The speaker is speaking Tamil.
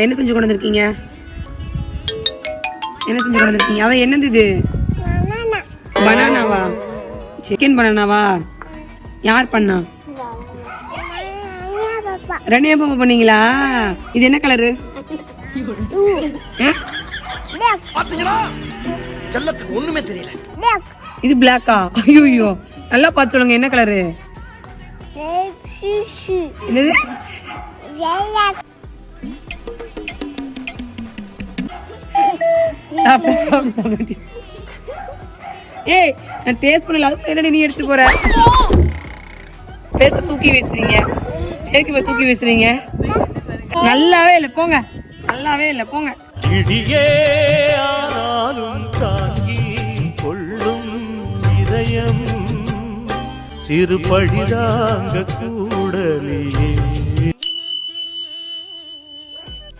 என்ன செஞ்சு கொண்டு வந்திருக்கீங்க? என்ன செஞ்சு கொண்டு வந்திருக்கீங்க? அதான் என்னது இது? பனானாவா? சிக்கன் பனானாவா? யார் பண்ணா? ரணியா பாப்பா பண்ணீங்களா? இது என்ன கலரு? ஒண்ணுமே தெரியல. இது பிளாக்கா? ஐயோ நல்லா பார்த்து சொல்லுங்க, என்ன கலரு? என்னது? ஏய், நான் டேஸ்ட் பண்ணல, அது என்னடி நீ எடுத்து போற? பேத்து தூக்கி வீசுறீங்க. ஏக்கு தூக்கி வீசுறீங்க? நல்லாவே இல்லை, போங்க. நல்லாவே இல்லை, போங்க. இடியே ஆனாலும் தாங்கி கொள்ளும் இதயம் சிறு பழிதாங்க கூடலே